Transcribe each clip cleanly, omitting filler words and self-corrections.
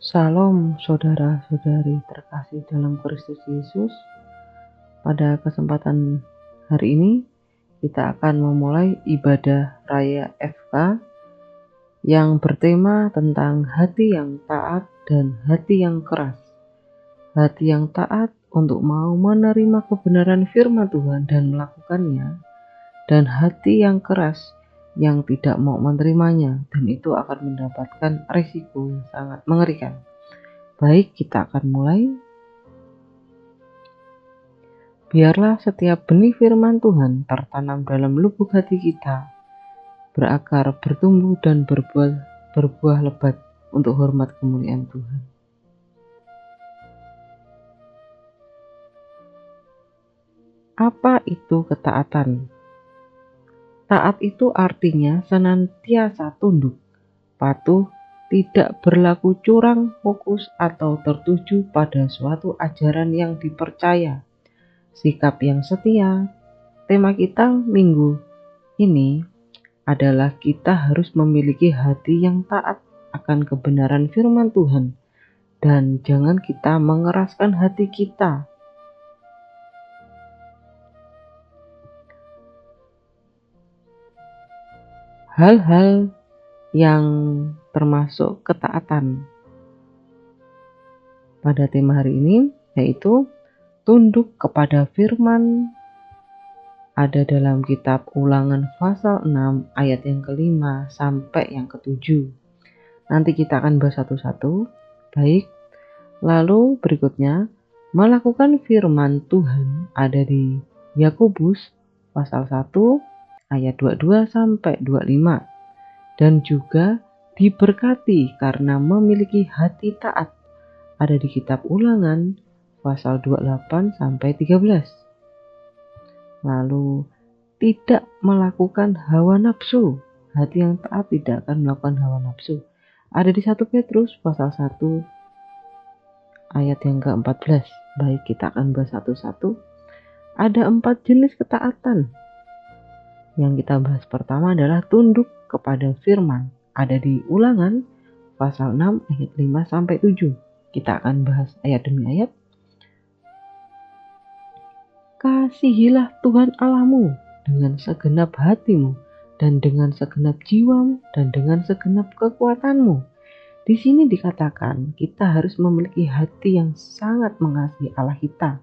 Salam saudara-saudari terkasih dalam Kristus Yesus. Pada kesempatan hari ini kita akan memulai ibadah Raya FK yang bertema tentang hati yang taat dan hati yang keras. Hati yang taat untuk mau menerima kebenaran firman Tuhan dan melakukannya, dan hati yang keras yang tidak mau menerimanya, dan itu akan mendapatkan risiko yang sangat mengerikan. Baik, kita akan mulai. Biarlah setiap benih firman Tuhan tertanam dalam lubuk hati kita, berakar, bertumbuh, dan berbuah lebat untuk hormat kemuliaan Tuhan. Apa itu ketaatan? Taat itu artinya senantiasa tunduk, patuh, tidak berlaku curang, fokus, atau tertuju pada suatu ajaran yang dipercaya. Sikap yang setia. Tema kita minggu ini adalah kita harus memiliki hati yang taat akan kebenaran firman Tuhan, dan jangan kita mengeraskan hati kita. Hal-hal yang termasuk ketaatan pada tema hari ini yaitu tunduk kepada firman, ada dalam kitab Ulangan pasal 6 ayat yang ke-5 sampai yang ke-7. Nanti kita akan bahas satu-satu. Baik, lalu berikutnya melakukan firman Tuhan ada di Yakobus pasal 1 ayat 22 sampai 25. Dan juga diberkati karena memiliki hati taat ada di kitab Ulangan pasal 28 sampai 13. Lalu tidak melakukan hawa nafsu. Hati yang taat tidak akan melakukan hawa nafsu. Ada di 1 Petrus pasal 1 ayat yang ke-14. Baik, kita akan bahas satu-satu. Ada 4 jenis ketaatan. Yang kita bahas pertama adalah tunduk kepada firman. Ada di Ulangan pasal 6 ayat 5 sampai 7. Kita akan bahas ayat demi ayat. Kasihilah Tuhan Allahmu dengan segenap hatimu dan dengan segenap jiwamu dan dengan segenap kekuatanmu. Di sini dikatakan kita harus memiliki hati yang sangat mengasihi Allah kita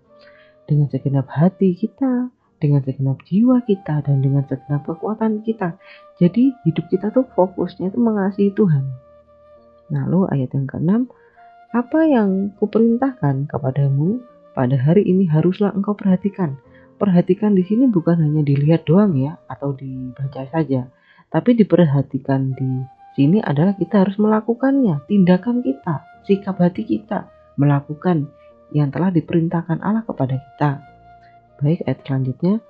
dengan segenap hati kita, dengan segenap jiwa kita, dan dengan segenap kekuatan kita. Jadi hidup kita tuh fokusnya itu mengasihi Tuhan. Lalu ayat yang ke-6, apa yang kuperintahkan kepadamu pada hari ini haruslah engkau perhatikan. Perhatikan di sini bukan hanya dilihat doang ya, atau dibaca saja, tapi diperhatikan di sini adalah kita harus melakukannya, tindakan kita, sikap hati kita, melakukan yang telah diperintahkan Allah kepada kita. Baik, ayat selanjutnya,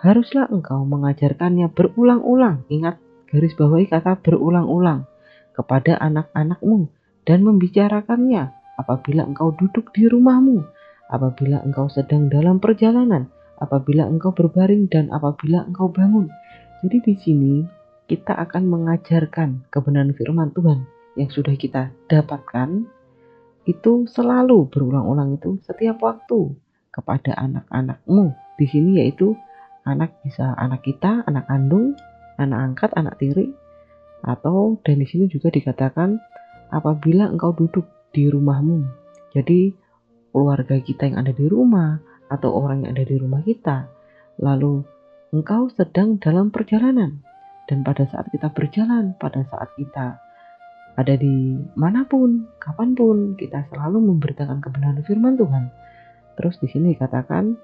haruslah engkau mengajarkannya berulang-ulang. Ingat, garis bawahi kata berulang-ulang kepada anak-anakmu dan membicarakannya apabila engkau duduk di rumahmu, apabila engkau sedang dalam perjalanan, apabila engkau berbaring, dan apabila engkau bangun. Jadi di sini kita akan mengajarkan kebenaran firman Tuhan yang sudah kita dapatkan itu selalu berulang-ulang, itu setiap waktu kepada anak-anakmu. Di sini yaitu anak, bisa anak kita, anak kandung, anak angkat, anak tiri, atau dan di sini juga dikatakan apabila engkau duduk di rumahmu. Jadi keluarga kita yang ada di rumah atau orang yang ada di rumah kita. Lalu engkau sedang dalam perjalanan, dan pada saat kita berjalan, pada saat kita ada di manapun, kapanpun, kita selalu memberitakan kebenaran firman Tuhan. Terus di sini dikatakan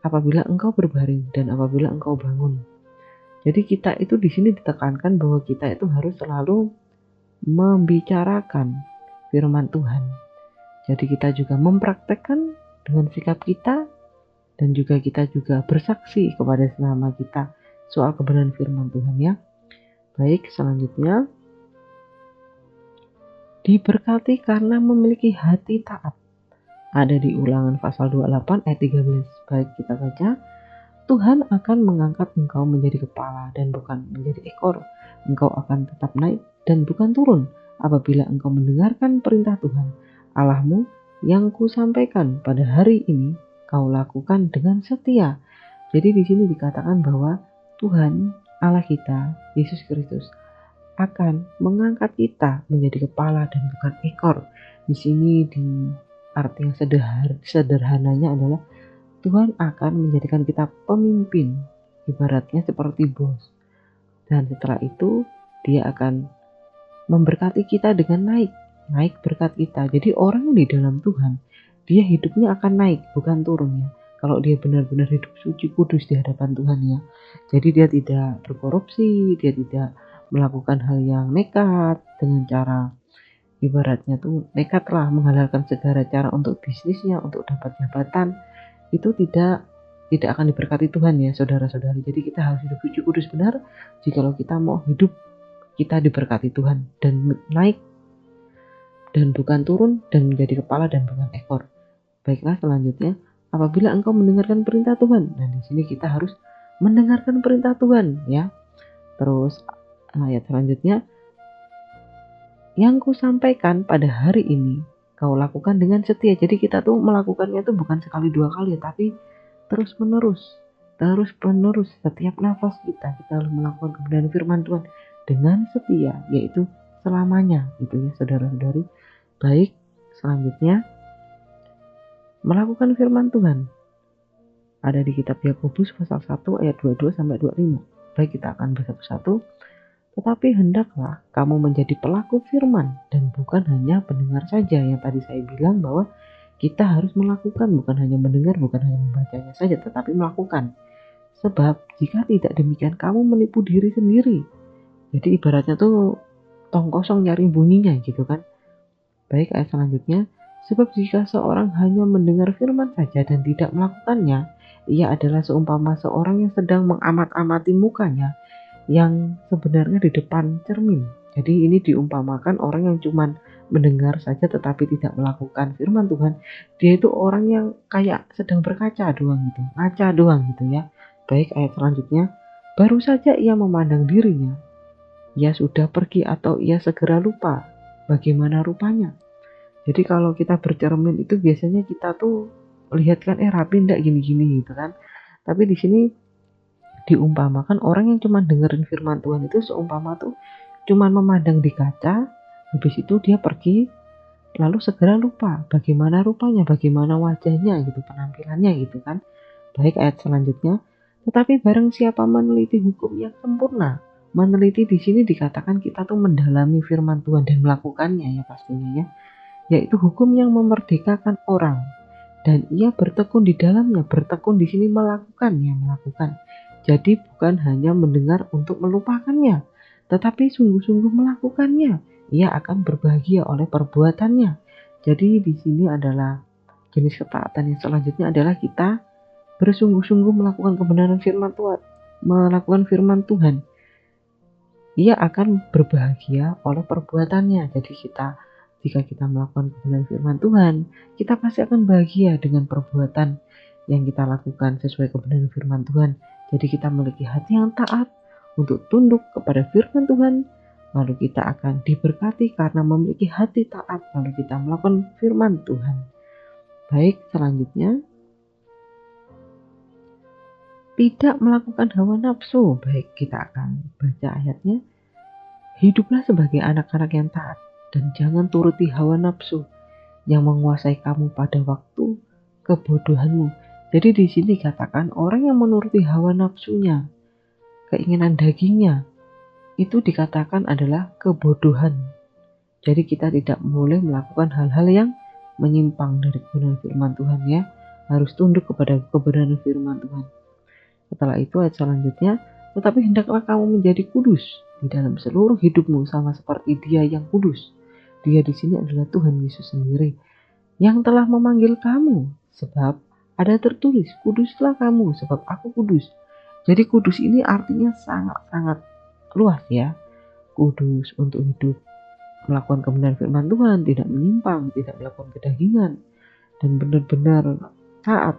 apabila engkau berbaring dan apabila engkau bangun. Jadi kita itu di sini ditekankan bahwa kita itu harus selalu membicarakan firman Tuhan. Jadi kita juga mempraktekkan dengan sikap kita, dan juga kita juga bersaksi kepada sesama kita soal kebenaran firman Tuhan ya. Baik, selanjutnya diberkati karena memiliki hati taat. Ada di Ulangan pasal 28 ayat 13. Baik, kita baca. Tuhan akan mengangkat engkau menjadi kepala dan bukan menjadi ekor. Engkau akan tetap naik dan bukan turun. apabila engkau mendengarkan perintah Tuhan Allahmu yang kusampaikan pada hari ini, kau lakukan dengan setia. Jadi di sini dikatakan bahwa Tuhan Allah kita, Yesus Kristus, akan mengangkat kita menjadi kepala dan bukan ekor. Di sini di arti yang sederhananya adalah Tuhan akan menjadikan kita pemimpin, ibaratnya seperti bos. Dan setelah itu dia akan memberkati kita dengan naik berkat kita. Jadi orang yang di dalam Tuhan, dia hidupnya akan naik, bukan turun ya. Kalau dia benar-benar hidup suci kudus di hadapan Tuhan ya. Jadi dia tidak berkorupsi, dia tidak melakukan hal yang nekat dengan cara ibaratnya tuh nekatlah menghalalkan segala cara untuk bisnisnya, untuk dapat jabatan. Itu tidak akan diberkati Tuhan ya saudara-saudari. Jadi kita harus hidup suci kudus benar jikalau kita mau hidup kita diberkati Tuhan dan naik dan bukan turun dan menjadi kepala dan bukan ekor. Baiklah, selanjutnya apabila engkau mendengarkan perintah Tuhan. Nah, di sini kita harus mendengarkan perintah Tuhan ya. Terus ayat selanjutnya, yang kusampaikan pada hari ini kau lakukan dengan setia. Jadi kita tuh melakukannya tuh bukan sekali dua kali tapi terus menerus setiap nafas kita harus melakukan kebenaran firman Tuhan dengan setia, yaitu selamanya gitu ya saudara-saudari. Baik, selanjutnya melakukan firman Tuhan ada di kitab Yakobus pasal 1 ayat 22 sampai 25. Baik, kita akan bersatu-satu. Tetapi hendaklah kamu menjadi pelaku firman dan bukan hanya pendengar saja. Yang tadi saya bilang bahwa kita harus melakukan, bukan hanya mendengar, bukan hanya membacanya saja, tetapi melakukan. Sebab jika tidak demikian kamu menipu diri sendiri. Jadi ibaratnya tuh tong kosong nyari bunyinya gitu kan. Baik, ayat selanjutnya. Sebab jika seorang hanya mendengar firman saja dan tidak melakukannya, ia adalah seumpama seorang yang sedang mengamat-amati mukanya yang sebenarnya di depan cermin. Jadi ini diumpamakan orang yang cuman mendengar saja tetapi tidak melakukan firman Tuhan. Dia itu orang yang kayak sedang berkaca doang gitu, ngaca doang gitu ya. Baik, ayat selanjutnya. Baru saja ia memandang dirinya, ia sudah pergi atau ia segera lupa bagaimana rupanya. Jadi kalau kita bercermin itu biasanya kita tuh lihat kan rapi enggak gini-gini gitu kan. Tapi di sini diumpamakan orang yang cuma dengerin firman Tuhan itu seumpama tuh cuma memandang di kaca, habis itu dia pergi lalu segera lupa bagaimana rupanya, bagaimana wajahnya gitu, penampilannya gitu kan. Baik, ayat selanjutnya. Tetapi barang siapa meneliti hukum yang sempurna, meneliti di sini dikatakan kita tuh mendalami firman Tuhan dan melakukannya ya pastinya ya, yaitu hukum yang memerdekakan orang dan ia bertekun di dalamnya. Bertekun di sini melakukan. Jadi bukan hanya mendengar untuk melupakannya, tetapi sungguh-sungguh melakukannya. Ia akan berbahagia oleh perbuatannya. Jadi di sini adalah jenis ketaatan yang selanjutnya adalah kita bersungguh-sungguh melakukan kebenaran firman Tuhan, melakukan firman Tuhan. Ia akan berbahagia oleh perbuatannya. Jadi jika kita melakukan kebenaran firman Tuhan, kita pasti akan bahagia dengan perbuatan yang kita lakukan sesuai kebenaran firman Tuhan. Jadi kita memiliki hati yang taat untuk tunduk kepada firman Tuhan, lalu kita akan diberkati karena memiliki hati taat, lalu kita melakukan firman Tuhan. Baik, selanjutnya tidak melakukan hawa nafsu. Baik, kita akan baca ayatnya. Hiduplah sebagai anak-anak yang taat dan jangan turuti hawa nafsu yang menguasai kamu pada waktu kebodohanmu. Jadi di sini katakan orang yang menuruti hawa nafsunya, keinginan dagingnya, itu dikatakan adalah kebodohan. Jadi kita tidak boleh melakukan hal-hal yang menyimpang dari kebenaran firman Tuhan ya. Harus tunduk kepada kebenaran firman Tuhan. Setelah itu ayat selanjutnya, tetapi hendaklah kamu menjadi kudus di dalam seluruh hidupmu sama seperti Dia yang kudus. Dia di sini adalah Tuhan Yesus sendiri yang telah memanggil kamu, sebab ada tertulis, kuduslah kamu sebab aku kudus. Jadi kudus ini artinya sangat-sangat luas ya. Kudus untuk hidup melakukan kebenaran firman Tuhan, tidak menyimpang, tidak melakukan kedagingan, dan benar-benar taat.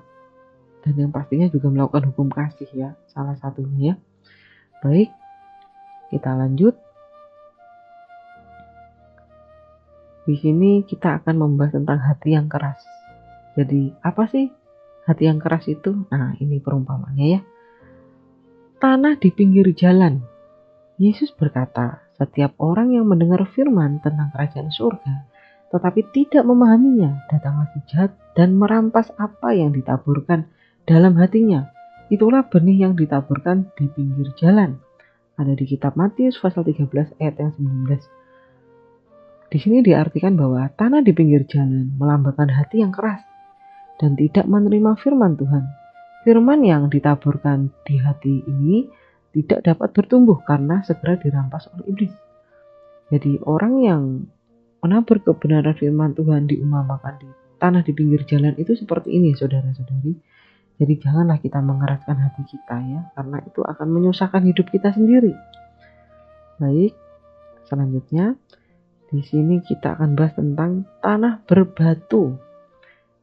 Dan yang pastinya juga melakukan hukum kasih ya, salah satunya ya. Baik, kita lanjut. Di sini kita akan membahas tentang hati yang keras. Jadi, apa sih hati yang keras itu? Nah, ini perumpamaannya ya. Tanah di pinggir jalan. Yesus berkata, setiap orang yang mendengar firman tentang kerajaan surga, tetapi tidak memahaminya, datanglah si jahat dan merampas apa yang ditaburkan dalam hatinya. Itulah benih yang ditaburkan di pinggir jalan. Ada di kitab Matius pasal 13 ayat yang 19. Di sini diartikan bahwa tanah di pinggir jalan melambangkan hati yang keras dan tidak menerima firman Tuhan. Firman yang ditaburkan di hati ini tidak dapat bertumbuh karena segera dirampas oleh iblis. Jadi orang yang menabur kebenaran firman Tuhan diumpamakan di tanah di pinggir jalan itu seperti ini, saudara-saudari. Jadi janganlah kita mengeraskan hati kita ya, karena itu akan menyusahkan hidup kita sendiri. Baik, selanjutnya di sini kita akan bahas tentang tanah berbatu.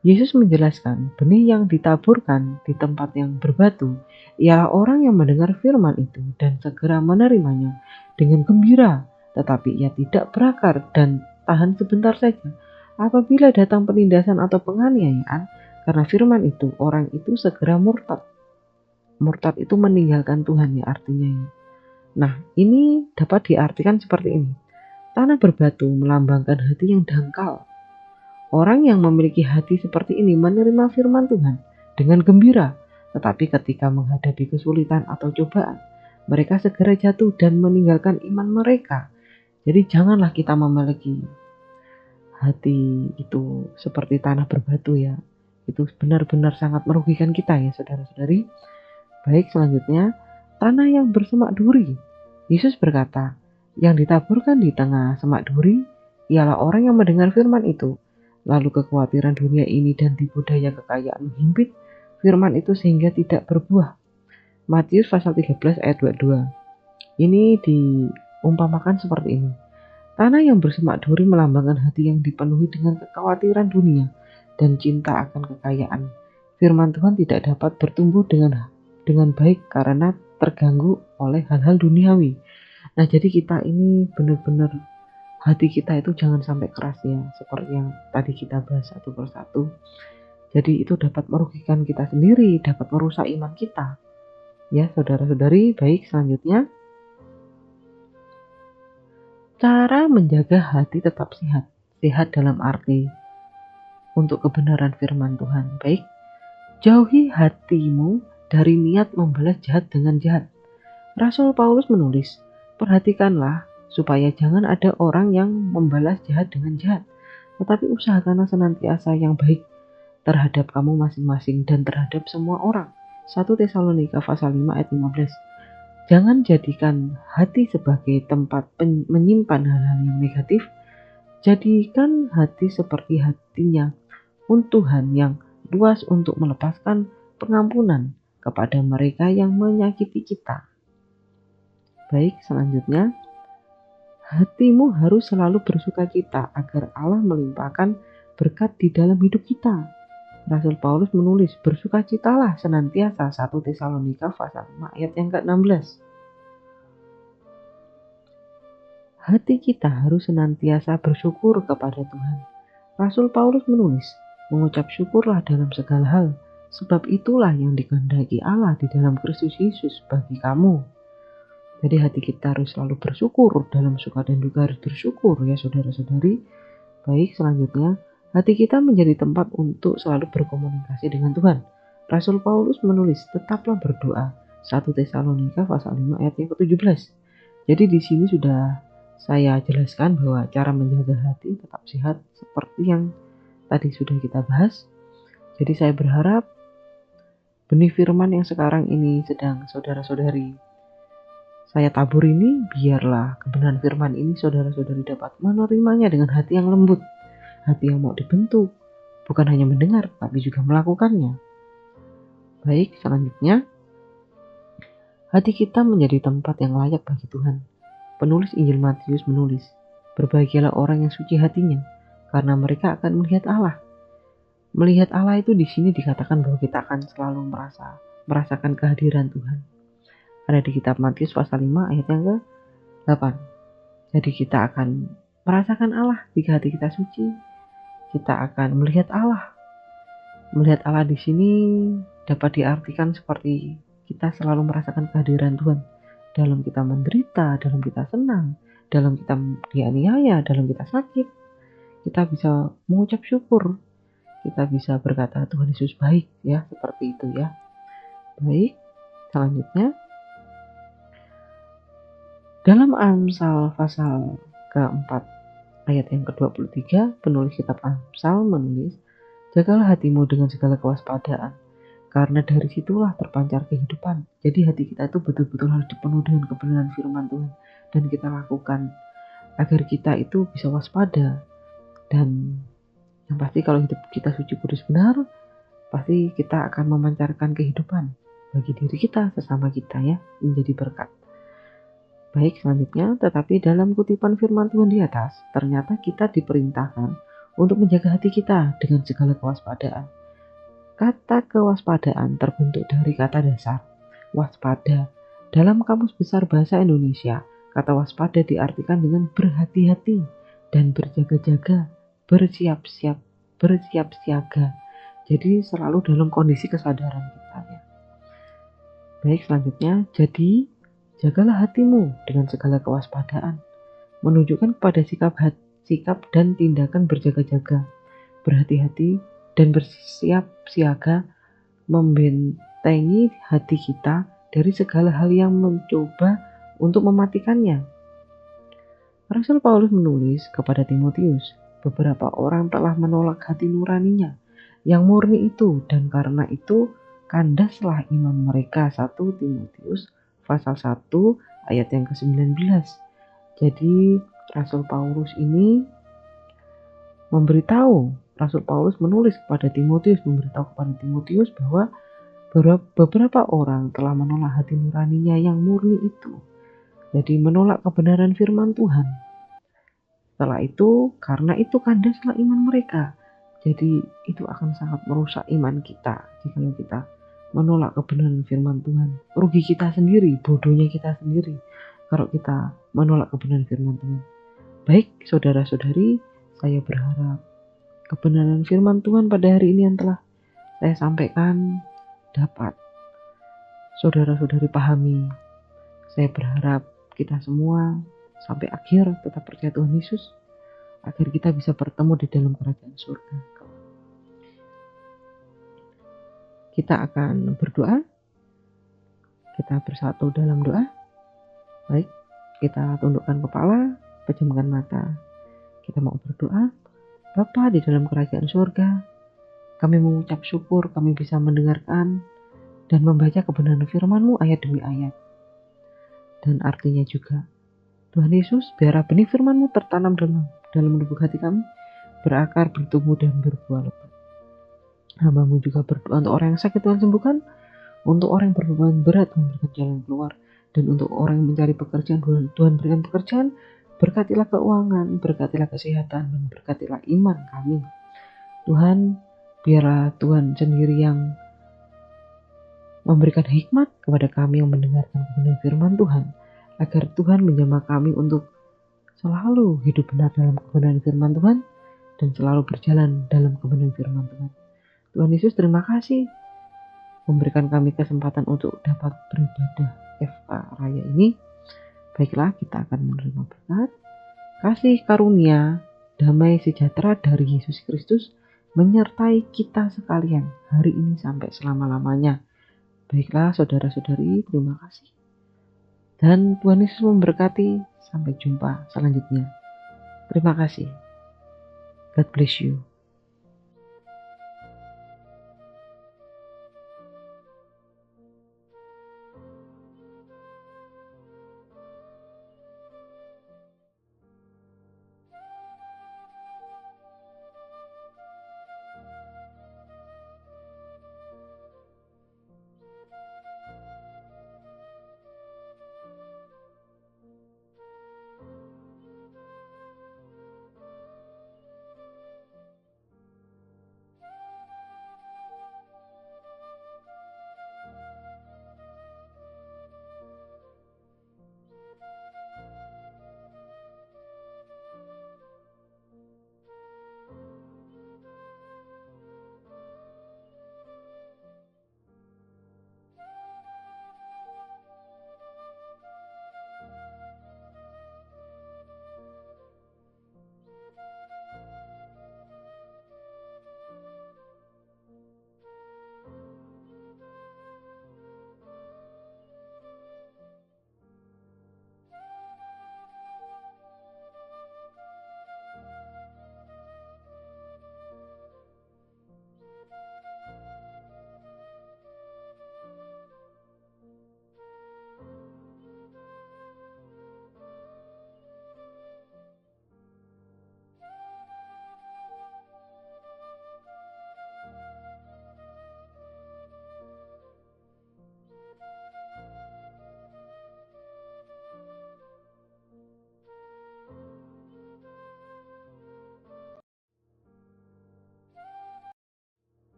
Yesus menjelaskan, benih yang ditaburkan di tempat yang berbatu ialah orang yang mendengar firman itu dan segera menerimanya dengan gembira, tetapi ia tidak berakar dan tahan sebentar saja. Apabila datang penindasan atau penganiayaan karena firman itu, orang itu segera murtad. Murtad itu meninggalkan Tuhan ya artinya ya. Nah, ini dapat diartikan seperti ini. Tanah berbatu melambangkan hati yang dangkal. Orang yang memiliki hati seperti ini menerima firman Tuhan dengan gembira, tetapi ketika menghadapi kesulitan atau cobaan, mereka segera jatuh dan meninggalkan iman mereka. Jadi janganlah kita memiliki hati itu seperti tanah berbatu ya. Itu benar-benar sangat merugikan kita ya saudara-saudari. Baik, selanjutnya tanah yang bersemak duri. Yesus berkata, yang ditaburkan di tengah semak duri ialah orang yang mendengar firman itu. Lalu kekhawatiran dunia ini dan tipu daya kekayaan menghimpit firman itu sehingga tidak berbuah. Matius pasal 13 ayat 22. Ini diumpamakan seperti ini. Tanah yang bersemak duri melambangkan hati yang dipenuhi dengan kekhawatiran dunia dan cinta akan kekayaan. Firman Tuhan tidak dapat bertumbuh dengan baik karena terganggu oleh hal-hal duniawi. Nah, jadi kita ini benar-benar hati kita itu jangan sampai keras ya, seperti yang tadi kita bahas satu persatu. Jadi itu dapat merugikan kita sendiri, dapat merusak iman kita. Ya, saudara-saudari, baik selanjutnya. Cara menjaga hati tetap sehat. Sehat dalam arti untuk kebenaran firman Tuhan. Baik, jauhi hatimu dari niat membalas jahat dengan jahat. Rasul Paulus menulis, perhatikanlah supaya jangan ada orang yang membalas jahat dengan jahat, tetapi usahakanlah senantiasa yang baik terhadap kamu masing-masing dan terhadap semua orang. 1 Tesalonika pasal 5 ayat 15. Jangan jadikan hati sebagai tempat menyimpan hal-hal yang negatif. Jadikan hati seperti hatinya Tuhan yang luas untuk melepaskan pengampunan kepada mereka yang menyakiti kita. Baik, selanjutnya. Hatimu harus selalu bersukacita agar Allah melimpahkan berkat di dalam hidup kita. Rasul Paulus menulis, bersukacitalah senantiasa. 1 Tesalonika pasal 5 ayat yang ke-16. Hati kita harus senantiasa bersyukur kepada Tuhan. Rasul Paulus menulis, mengucap syukurlah dalam segala hal, sebab itulah yang dikehendaki Allah di dalam Kristus Yesus bagi kamu. Jadi hati kita harus selalu bersyukur, dalam suka dan duka harus bersyukur ya saudara-saudari. Baik, selanjutnya, hati kita menjadi tempat untuk selalu berkomunikasi dengan Tuhan. Rasul Paulus menulis, tetaplah berdoa. 1 Tesalonika pasal 5 ayat yang ke-17. Jadi di sini sudah saya jelaskan bahwa cara menjaga hati tetap sehat seperti yang tadi sudah kita bahas. Jadi saya berharap benih firman yang sekarang ini sedang saudara-saudari saya tabur ini, biarlah kebenaran firman ini saudara-saudari dapat menerimanya dengan hati yang lembut, hati yang mau dibentuk, bukan hanya mendengar, tapi juga melakukannya. Baik, selanjutnya, hati kita menjadi tempat yang layak bagi Tuhan. Penulis Injil Matius menulis, berbahagialah orang yang suci hatinya, karena mereka akan melihat Allah. Melihat Allah itu di sini dikatakan bahwa kita akan selalu merasakan kehadiran Tuhan. Ada di kitab Matius pasal 5 ayat yang ke-8. Jadi kita akan merasakan Allah. Jika hati kita suci, kita akan melihat Allah. Melihat Allah di sini dapat diartikan seperti kita selalu merasakan kehadiran Tuhan dalam kita menderita, dalam kita senang, dalam kita dianiaya, dalam kita sakit. Kita bisa mengucap syukur, kita bisa berkata Tuhan Yesus baik, ya, seperti itu ya. Baik, selanjutnya dalam Amsal pasal keempat ayat yang ke-23, penulis kitab Amsal menulis, jagalah hatimu dengan segala kewaspadaan, karena dari situlah terpancar kehidupan. Jadi hati kita itu betul-betul harus dipenuhi dengan kebenaran firman Tuhan, dan kita lakukan agar kita itu bisa waspada. Dan yang pasti kalau hidup kita suci kudus benar, pasti kita akan memancarkan kehidupan bagi diri kita, sesama kita ya, menjadi berkat. Baik, selanjutnya, tetapi dalam kutipan firman Tuhan di atas, ternyata kita diperintahkan untuk menjaga hati kita dengan segala kewaspadaan. Kata kewaspadaan terbentuk dari kata dasar waspada. Dalam Kamus Besar Bahasa Indonesia, kata waspada diartikan dengan berhati-hati dan berjaga-jaga, bersiap-siap, bersiap-siaga. Jadi selalu dalam kondisi kesadaran kita ya. Baik, selanjutnya, jadi jagalah hatimu dengan segala kewaspadaan, menunjukkan kepada sikap dan tindakan berjaga-jaga, berhati-hati dan bersiap siaga, membentengi hati kita dari segala hal yang mencoba untuk mematikannya. Rasul Paulus menulis kepada Timotius, beberapa orang telah menolak hati nuraninya yang murni itu, dan karena itu kandaslah iman mereka. 1 Timotius pasal 1 ayat yang ke-19. Jadi Rasul Paulus ini Rasul Paulus menulis kepada Timotius, memberitahu kepada Timotius bahwa beberapa orang telah menolak hati nuraninya yang murni itu. Jadi menolak kebenaran firman Tuhan. Setelah itu, karena itu kandaslah iman mereka. Jadi itu akan sangat merusak iman kita jika kita menolak kebenaran firman Tuhan. Rugi kita sendiri, bodohnya kita sendiri kalau kita menolak kebenaran firman Tuhan. Baik, saudara-saudari, saya berharap kebenaran firman Tuhan pada hari ini yang telah saya sampaikan dapat saudara-saudari pahami. Saya berharap kita semua sampai akhir tetap percaya Tuhan Yesus, agar kita bisa bertemu di dalam kerajaan surga. Kita akan berdoa. Kita bersatu dalam doa. Baik, kita tundukkan kepala, pejamkan mata. Kita mau berdoa. Bapa di dalam kerajaan surga, kami mengucap syukur kami bisa mendengarkan dan membaca kebenaran firman-Mu ayat demi ayat. Dan artinya juga, Tuhan Yesus, biarlah benih firman-Mu tertanam dalam lubuk hati kami, berakar, bertumbuh, dan berbuah lebat. Hamba-Mu juga berdoa untuk orang yang sakit, Tuhan sembuhkan, untuk orang yang berbeban berat, Tuhan berikan jalan keluar, dan untuk orang yang mencari pekerjaan, Tuhan berikan pekerjaan, berkatilah keuangan, berkatilah kesehatan, dan berkatilah iman kami. Tuhan, biarlah Tuhan sendiri yang memberikan hikmat kepada kami yang mendengarkan kebenaran firman Tuhan, agar Tuhan menjamah kami untuk selalu hidup benar dalam kebenaran firman Tuhan dan selalu berjalan dalam kebenaran firman Tuhan. Tuhan Yesus, terima kasih memberikan kami kesempatan untuk dapat beribadah FK Raya ini. Baiklah, kita akan menerima berkat, kasih karunia, damai sejahtera dari Yesus Kristus menyertai kita sekalian hari ini sampai selama-lamanya. Baiklah saudara-saudari, terima kasih. Dan Tuhan Yesus memberkati. Sampai jumpa selanjutnya. Terima kasih. God bless you.